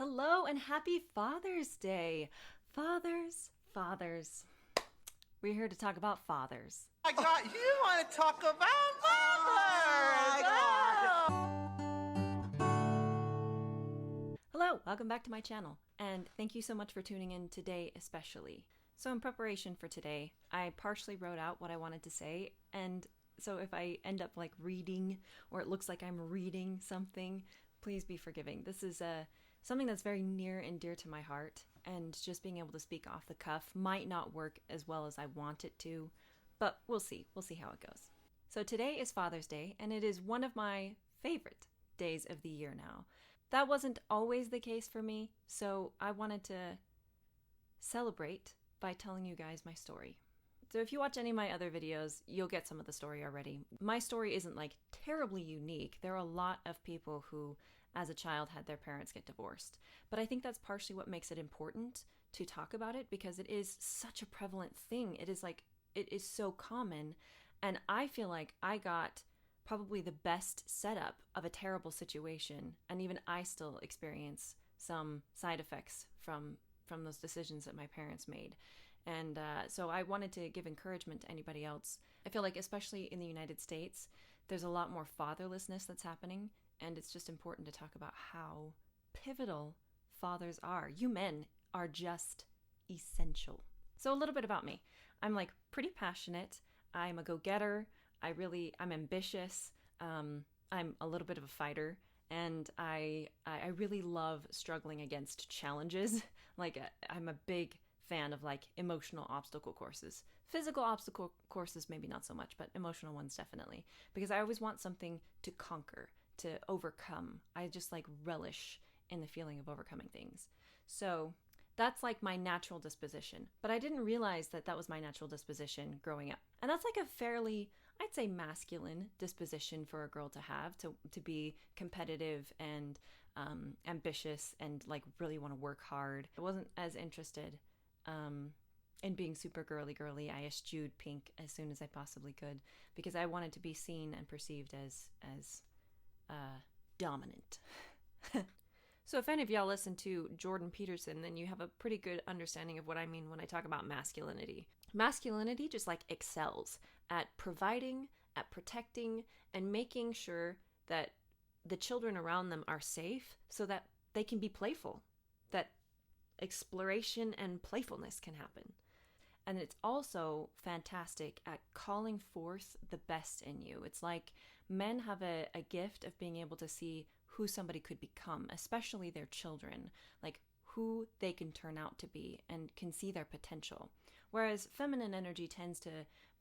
Hello and happy Father's Day. Fathers. We're here to talk about fathers. My God, you want to talk about fathers? Hello, welcome back to my channel, and thank you so much for tuning in today especially. So in preparation for today, I partially wrote out what I wanted to say, and so if I end up like reading or it looks like I'm reading something, please be forgiving. This is something that's very near and dear to my heart, and just being able to speak off the cuff might not work as well as I want it to, but we'll see. We'll see how it goes. So today is Father's Day, and it is one of my favorite days of the year now. That wasn't always the case for me, so I wanted to celebrate by telling you guys my story. So if you watch any of my other videos, you'll get some of the story already. My story isn't like terribly unique. There are a lot of people who, as a child, had their parents get divorced. But I think that's partially what makes it important to talk about it, because it is such a prevalent thing. It is so common. And I feel like I got probably the best setup of a terrible situation. And even I still experience some side effects from those decisions that my parents made. And so I wanted to give encouragement to anybody else. I feel like, especially in the United States, there's a lot more fatherlessness that's happening. And it's just important to talk about how pivotal fathers are. You men are just essential. So a little bit about me. I'm like pretty passionate. I'm a go-getter. I'm ambitious. I'm a little bit of a fighter. And I really love struggling against challenges. Like I'm a big fan of like emotional obstacle courses. Physical obstacle courses, maybe not so much, but emotional ones definitely. Because I always want something to conquer, to overcome. I just like relish in the feeling of overcoming things. So that's like my natural disposition. But I didn't realize that that was my natural disposition growing up. And that's like a fairly, I'd say, masculine disposition for a girl to have, to be competitive and ambitious and like really want to work hard. I wasn't as interested in being super girly. I eschewed pink as soon as I possibly could because I wanted to be seen and perceived as dominant. So if any of y'all listen to Jordan Peterson, then you have a pretty good understanding of what I mean when I talk about masculinity. Masculinity just like excels at providing, at protecting, and making sure that the children around them are safe so that they can be playful, that exploration and playfulness can happen. And it's also fantastic at calling forth the best in you. It's like men have a gift of being able to see who somebody could become, especially their children, like who they can turn out to be and can see their potential. Whereas feminine energy tends to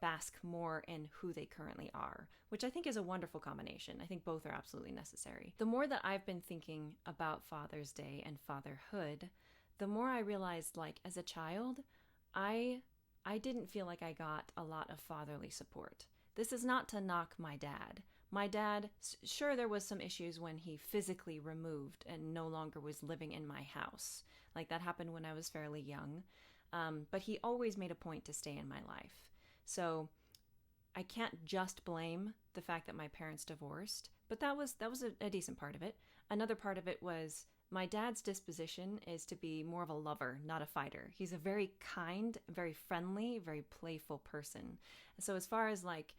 bask more in who they currently are, which I think is a wonderful combination. I think both are absolutely necessary. The more that I've been thinking about Father's Day and fatherhood, the more I realized, like, as a child, I didn't feel like I got a lot of fatherly support. This is not to knock my dad. My dad, sure, there was some issues when he physically removed and no longer was living in my house. Like that happened when I was fairly young. But he always made a point to stay in my life. So I can't just blame the fact that my parents divorced, but that was a decent part of it. Another part of it was my dad's disposition is to be more of a lover, not a fighter. He's a very kind, very friendly, very playful person. So as far as like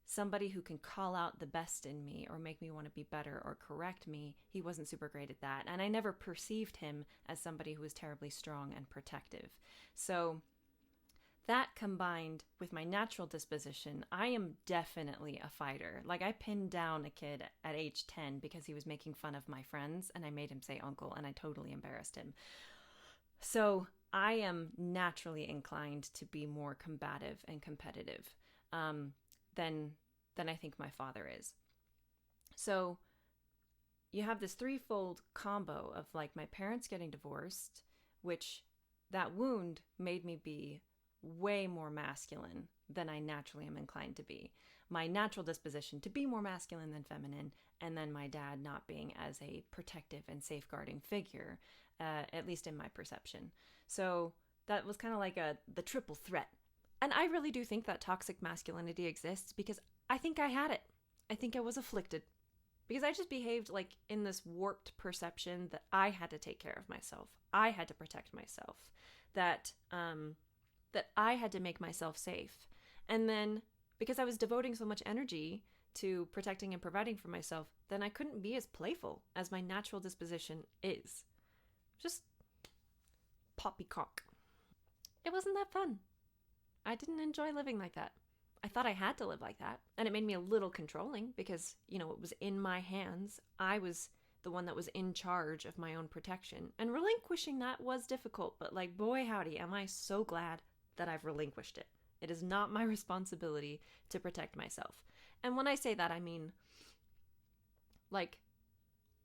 somebody who can call out the best in me or make me want to be better or correct me, he wasn't super great at that. And I never perceived him as somebody who was terribly strong and protective. So that combined with my natural disposition, I am definitely a fighter. Like I pinned down a kid at age 10 because he was making fun of my friends and I made him say uncle and I totally embarrassed him. So I am naturally inclined to be more combative and competitive than I think my father is. So you have this threefold combo of like my parents getting divorced, which that wound made me be way more masculine than I naturally am inclined to be. My natural disposition to be more masculine than feminine, and then my dad not being as a protective and safeguarding figure, at least in my perception. So that was kind of like the triple threat. And I really do think that toxic masculinity exists because I think I had it. I think I was afflicted. because I just behaved like in this warped perception that I had to take care of myself. I had to protect myself. That that I had to make myself safe. And then because I was devoting so much energy to protecting and providing for myself, then I couldn't be as playful as my natural disposition is. Just poppycock. It wasn't that fun. I didn't enjoy living like that. I thought I had to live like that. And it made me a little controlling because, you know, it was in my hands. I was the one that was in charge of my own protection. And relinquishing that was difficult, but like, boy, howdy, am I so glad that I've relinquished it. It is not my responsibility to protect myself. And when I say that, I mean, like,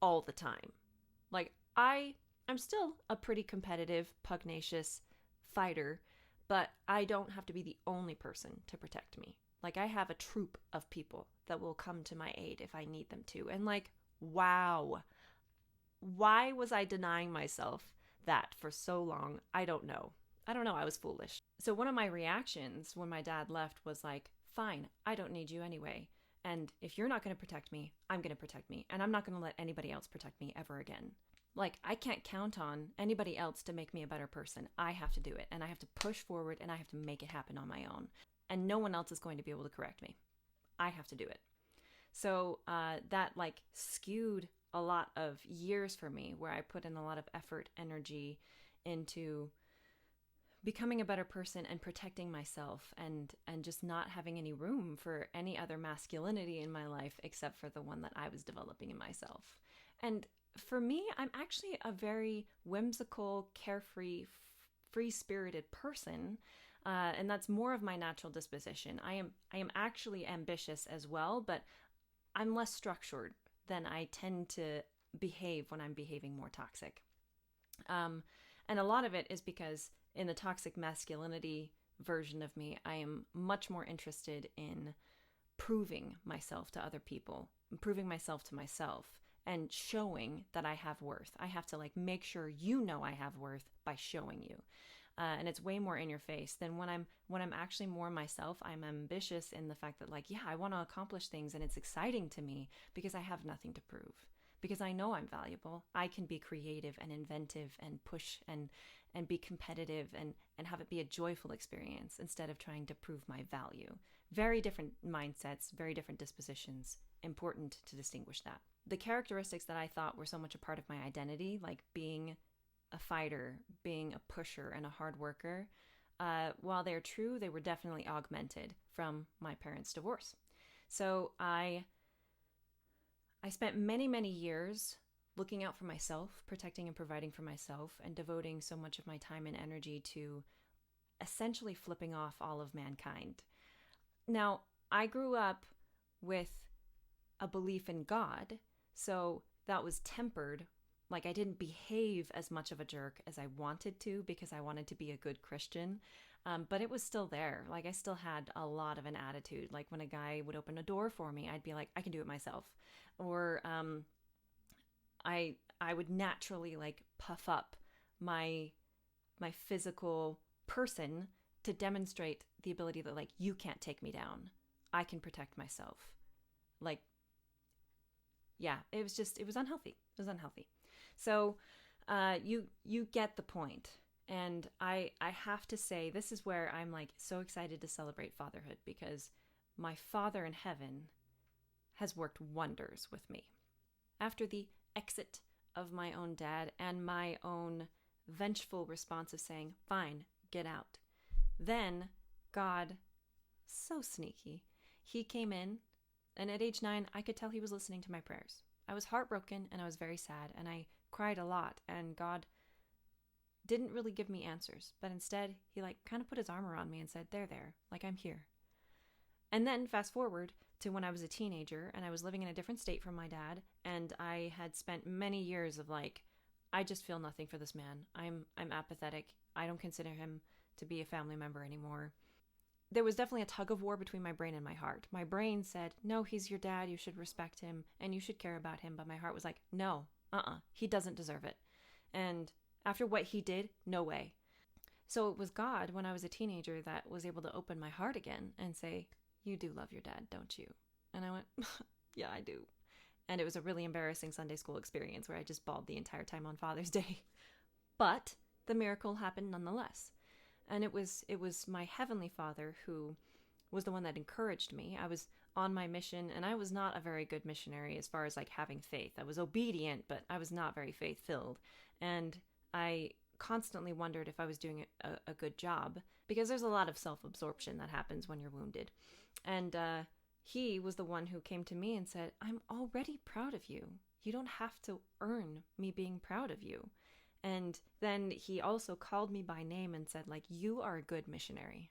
all the time. Like, I'm still a pretty competitive, pugnacious fighter, but I don't have to be the only person to protect me. Like, I have a troop of people that will come to my aid if I need them to. And like, wow. Why was I denying myself that for so long? I don't know. I was foolish. So one of my reactions when my dad left was like, fine, I don't need you anyway. And if you're not going to protect me, I'm going to protect me. And I'm not going to let anybody else protect me ever again. Like, I can't count on anybody else to make me a better person. I have to do it. And I have to push forward and I have to make it happen on my own. And no one else is going to be able to correct me. I have to do it. So that like skewed a lot of years for me where I put in a lot of effort, energy into becoming a better person and protecting myself and just not having any room for any other masculinity in my life except for the one that I was developing in myself. And for me, I'm actually a very whimsical, carefree, free-spirited person. And that's more of my natural disposition. I am actually ambitious as well, but I'm less structured than I tend to behave when I'm behaving more toxic. And a lot of it is because in the toxic masculinity version of me, I am much more interested in proving myself to other people, proving myself to myself, and showing that I have worth. I have to like make sure you know I have worth by showing you. And it's way more in your face than when I'm actually more myself. I'm ambitious in the fact that like, yeah, I want to accomplish things and it's exciting to me because I have nothing to prove. Because I know I'm valuable. I can be creative and inventive and push and be competitive and have it be a joyful experience instead of trying to prove my value. Very different mindsets, very different dispositions. Important to distinguish that. The characteristics that I thought were so much a part of my identity, like being a fighter, being a pusher, and a hard worker, while they're true, they were definitely augmented from my parents' divorce. So I spent many, many years looking out for myself, protecting and providing for myself, and devoting so much of my time and energy to essentially flipping off all of mankind. Now, I grew up with a belief in God, so that was tempered. Like, I didn't behave as much of a jerk as I wanted to because I wanted to be a good Christian. But it was still there. Like, I still had a lot of an attitude. Like, when a guy would open a door for me, I'd be like, I can do it myself. Or I would naturally like puff up my physical person to demonstrate the ability that like, you can't take me down. I can protect myself. Like, yeah, it was unhealthy. It was unhealthy. So you get the point. And I have to say, this is where I'm like so excited to celebrate fatherhood because my Father in heaven has worked wonders with me. After the exit of my own dad and my own vengeful response of saying, fine, get out, then God, so sneaky, he came in, and at age 9, I could tell he was listening to my prayers. I was heartbroken and I was very sad and I cried a lot, and God didn't really give me answers, but instead he like kind of put his arm around me and said, there, like I'm here. And then fast forward to when I was a teenager and I was living in a different state from my dad, and I had spent many years of like, I just feel nothing for this man. I'm apathetic. I don't consider him to be a family member anymore. There was definitely a tug of war between my brain and my heart. My brain said, no, he's your dad. You should respect him and you should care about him. But my heart was like, no, he doesn't deserve it. And after what he did, no way. So it was God when I was a teenager that was able to open my heart again and say, you do love your dad, don't you? And I went, yeah, I do. And it was a really embarrassing Sunday school experience where I just bawled the entire time on Father's Day. But the miracle happened nonetheless. And it was my Heavenly Father who was the one that encouraged me. I was on my mission, and I was not a very good missionary as far as like having faith. I was obedient, but I was not very faith-filled. And I constantly wondered if I was doing a good job, because there's a lot of self-absorption that happens when you're wounded. And he was the one who came to me and said, I'm already proud of you. You don't have to earn me being proud of you. And then he also called me by name and said, like, you are a good missionary.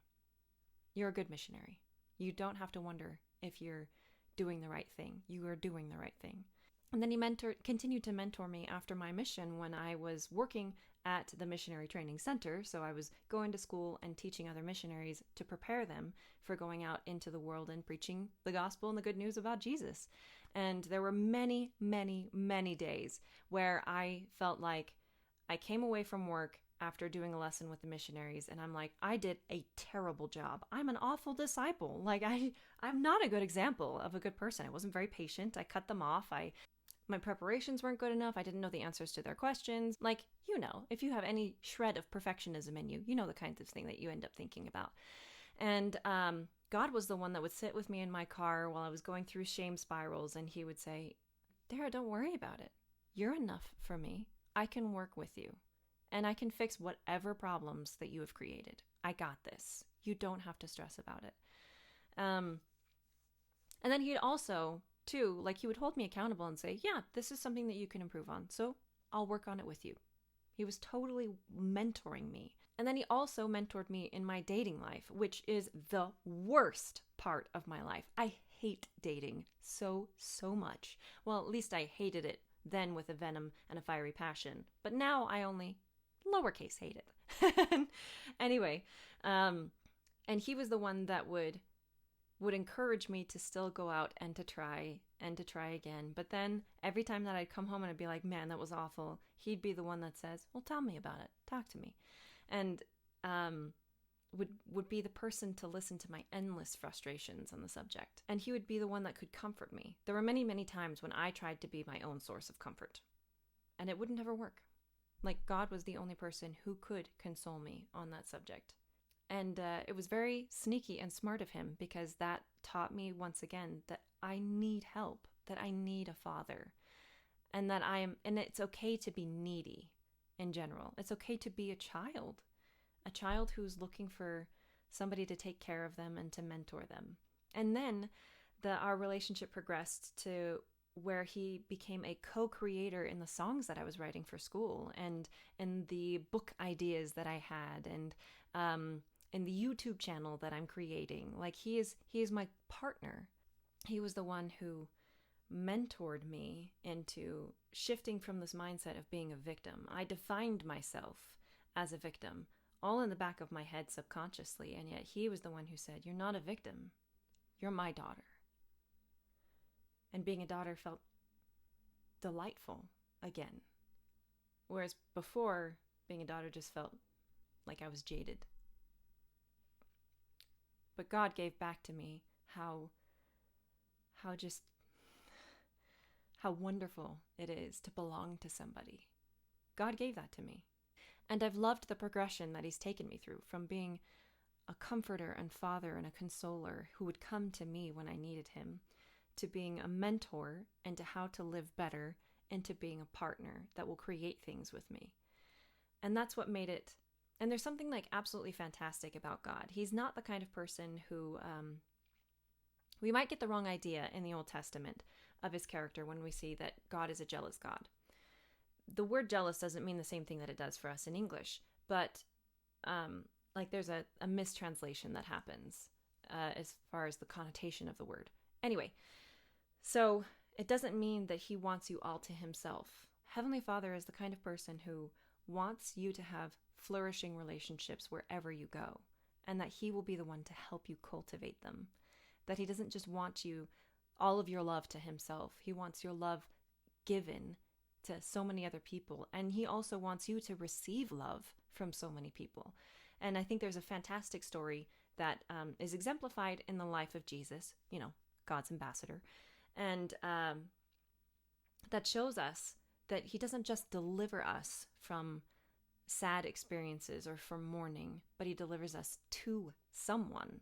You're a good missionary. You don't have to wonder if you're doing the right thing. You are doing the right thing. And then he continued to mentor me after my mission when I was working at the Missionary Training Center. So I was going to school and teaching other missionaries to prepare them for going out into the world and preaching the gospel and the good news about Jesus. And there were many, many, many days where I felt like I came away from work after doing a lesson with the missionaries, and I'm like, I did a terrible job. I'm an awful disciple. Like, I'm not a good example of a good person. I wasn't very patient. I cut them off. My preparations weren't good enough. I didn't know the answers to their questions. Like, if you have any shred of perfectionism in you, you know the kinds of thing that you end up thinking about. And God was the one that would sit with me in my car while I was going through shame spirals, and he would say, Dara, don't worry about it. You're enough for me. I can work with you, and I can fix whatever problems that you have created. I got this. You don't have to stress about it. And then he'd also, too, like, he would hold me accountable and say, yeah, this is something that you can improve on, so I'll work on it with you. He was totally mentoring me. And then he also mentored me in my dating life, which is the worst part of my life. I hate dating so much. Well, at least I hated it then with a venom and a fiery passion. But now I only lowercase hate it. Anyway, and he was the one that would encourage me to still go out and to try again. But then every time that I'd come home and I'd be like, man, that was awful, he'd be the one that says, well, tell me about it. Talk to me. And would be the person to listen to my endless frustrations on the subject. And he would be the one that could comfort me. There were many, many times when I tried to be my own source of comfort, and it wouldn't ever work. Like, God was the only person who could console me on that subject. And it was very sneaky and smart of him, because that taught me once again that I need help, that I need a father, and that and it's okay to be needy in general. It's okay to be a child who's looking for somebody to take care of them and to mentor them. And then our relationship progressed to where he became a co-creator in the songs that I was writing for school, and in the book ideas that I had, and in the YouTube channel that I'm creating. Like, he is my partner. He was the one who mentored me into shifting from this mindset of being a victim. I defined myself as a victim, all in the back of my head subconsciously, and yet he was the one who said, you're not a victim, you're my daughter. And being a daughter felt delightful again, whereas before, being a daughter just felt like I was jaded. But God gave back to me how wonderful it is to belong to somebody. God gave that to me. And I've loved the progression that he's taken me through, from being a comforter and father and a consoler who would come to me when I needed him, to being a mentor, and to how to live better, and to being a partner that will create things with me. And that's what made it. And there's something like absolutely fantastic about God. He's not the kind of person who, we might get the wrong idea in the Old Testament of his character when we see that God is a jealous God. The word jealous doesn't mean the same thing that it does for us in English, but like, there's a mistranslation that happens as far as the connotation of the word. Anyway, so it doesn't mean that he wants you all to himself. Heavenly Father is the kind of person who wants you to have flourishing relationships wherever you go, and that he will be the one to help you cultivate them. That he doesn't just want all of your love to himself. He wants your love given to so many other people, and he also wants you to receive love from so many people. And I think there's a fantastic story that is exemplified in the life of Jesus, God's ambassador. And that shows us that he doesn't just deliver us from sad experiences or from mourning, but he delivers us to someone,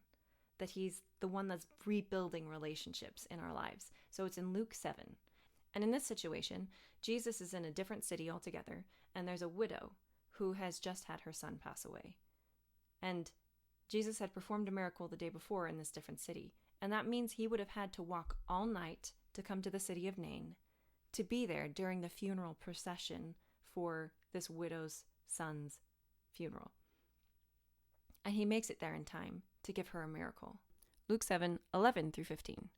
that he's the one that's rebuilding relationships in our lives. So it's in Luke 7. And in this situation, Jesus is in a different city altogether, and there's a widow who has just had her son pass away. And Jesus had performed a miracle the day before in this different city, and that means he would have had to walk all night to come to the city of Nain, to be there during the funeral procession for this widow's son's funeral. And he makes it there in time to give her a miracle. Luke 7:11-15.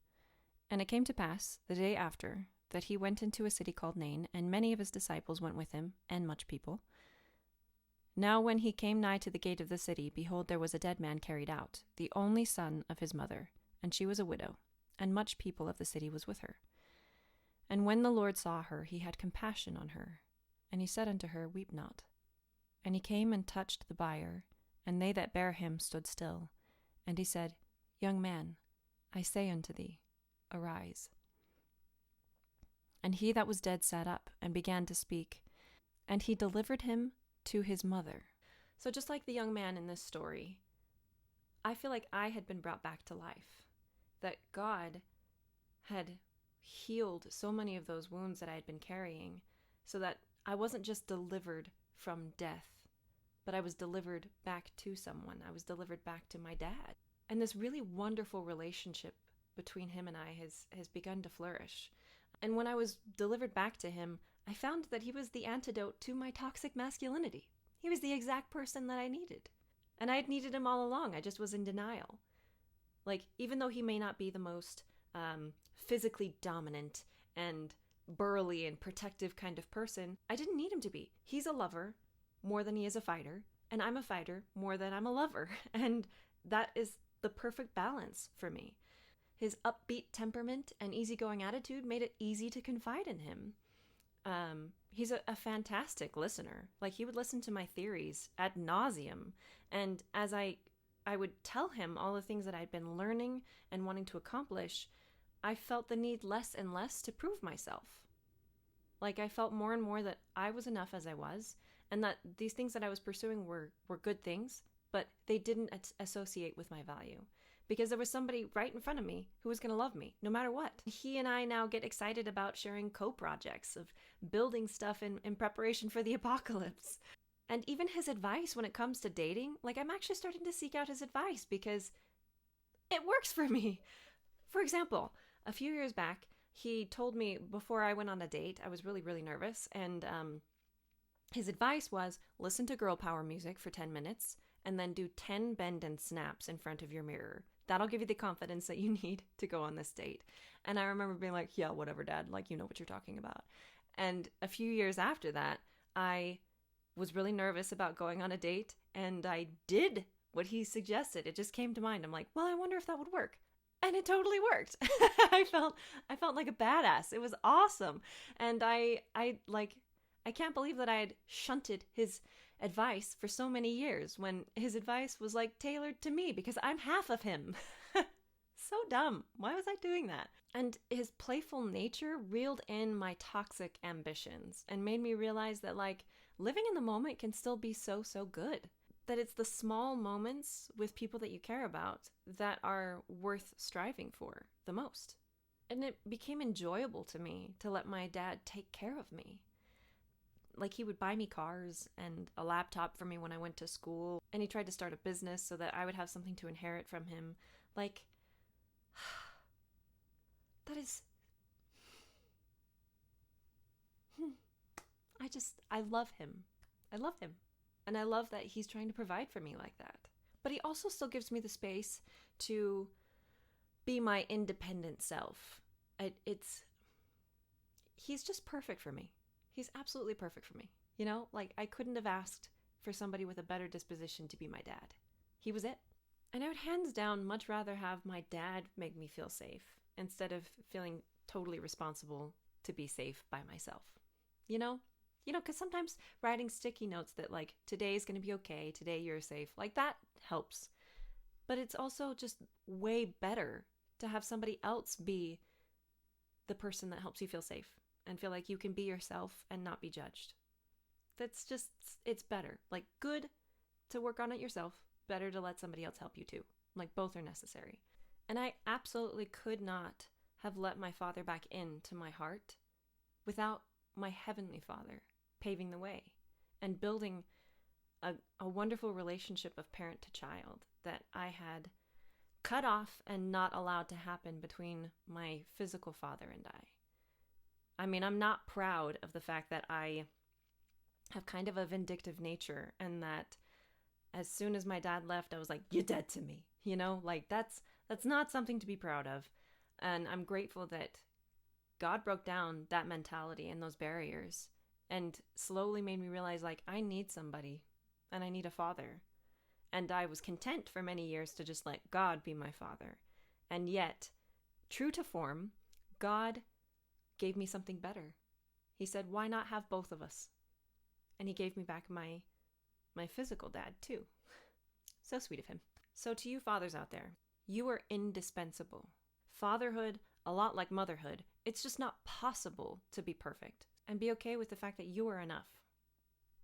And it came to pass, the day after, that he went into a city called Nain, and many of his disciples went with him, and much people. Now when he came nigh to the gate of the city, behold, there was a dead man carried out, the only son of his mother, and she was a widow, and much people of the city was with her. And when the Lord saw her, he had compassion on her, and he said unto her, Weep not. And he came and touched the bier, and they that bare him stood still. And he said, Young man, I say unto thee, arise. And he that was dead sat up, and began to speak, and he delivered him to his mother. So just like the young man in this story, I feel like I had been brought back to life, that God had healed so many of those wounds that I had been carrying, so that I wasn't just delivered from death, but I was delivered back to someone. I was delivered back to my dad. And this really wonderful relationship between him and I has begun to flourish. And when I was delivered back to him, I found that he was the antidote to my toxic masculinity. He was the exact person that I needed. And I had needed him all along. I just was in denial. Like, even though he may not be the most physically dominant and burly and protective kind of person, I didn't need him to be. He's a lover more than he is a fighter, and I'm a fighter more than I'm a lover. And that is the perfect balance for me. His upbeat temperament and easygoing attitude made it easy to confide in him. He's a fantastic listener. Like, he would listen to my theories ad nauseum. And as I would tell him all the things that I'd been learning and wanting to accomplish, I felt the need less and less to prove myself. Like, I felt more and more that I was enough as I was, and that these things that I was pursuing were good things, but they didn't associate with my value. Because there was somebody right in front of me who was going to love me, no matter what. He and I now get excited about sharing co-projects, of building stuff in preparation for the apocalypse. And even his advice when it comes to dating, like, I'm actually starting to seek out his advice because it works for me. For example, a few years back, he told me before I went on a date, I was really, really nervous, and his advice was, listen to girl power music for 10 minutes, and then do 10 bend and snaps in front of your mirror. That'll give you the confidence that you need to go on this date. And I remember being like, yeah, whatever, Dad. Like, you know what you're talking about. And a few years after that, I was really nervous about going on a date, and I did what he suggested. It just came to mind. I'm like, well, I wonder if that would work. And it totally worked. I felt like a badass. It was awesome. And I can't believe that I had shunted his advice for so many years when his advice was like tailored to me because I'm half of him. So dumb. Why was I doing that? And his playful nature reeled in my toxic ambitions and made me realize that, like, living in the moment can still be so good. That it's the small moments with people that you care about that are worth striving for the most. And it became enjoyable to me to let my dad take care of me. Like, he would buy me cars and a laptop for me when I went to school, and he tried to start a business so that I would have something to inherit from him. Like, that is... I love him. I love him. And I love that he's trying to provide for me like that. But he also still gives me the space to be my independent self. He's just perfect for me. He's absolutely perfect for me. You know, like, I couldn't have asked for somebody with a better disposition to be my dad. He was it. And I would hands down much rather have my dad make me feel safe instead of feeling totally responsible to be safe by myself. You know, because sometimes writing sticky notes that, like, today's going to be okay, today you're safe, like, that helps. But it's also just way better to have somebody else be the person that helps you feel safe and feel like you can be yourself and not be judged. That's just, it's better. Like, good to work on it yourself, better to let somebody else help you too. Like, both are necessary. And I absolutely could not have let my father back into my heart without my heavenly Father paving the way and building a wonderful relationship of parent to child that I had cut off and not allowed to happen between my physical father and I. I mean, I'm not proud of the fact that I have kind of a vindictive nature, and that as soon as my dad left, I was like, "You're dead to me." You know, like that's not something to be proud of. And I'm grateful that God broke down that mentality and those barriers and slowly made me realize, like, I need somebody and I need a father. And I was content for many years to just let God be my father. And yet, true to form, God gave me something better. He said, why not have both of us? And he gave me back my physical dad too. So sweet of him. So to you fathers out there, you are indispensable. Fatherhood, a lot like motherhood, it's just not possible to be perfect. And be okay with the fact that you are enough.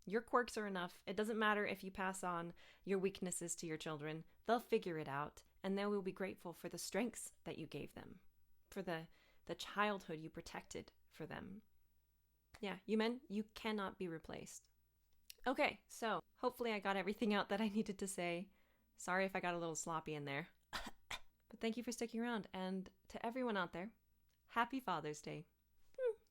Your quirks are enough. It doesn't matter if you pass on your weaknesses to your children. They'll figure it out, and they will be grateful for the strengths that you gave them, for the childhood you protected for them. Yeah, you men, you cannot be replaced. Okay, so hopefully I got everything out that I needed to say. Sorry if I got a little sloppy in there. But thank you for sticking around, and to everyone out there, happy Father's Day.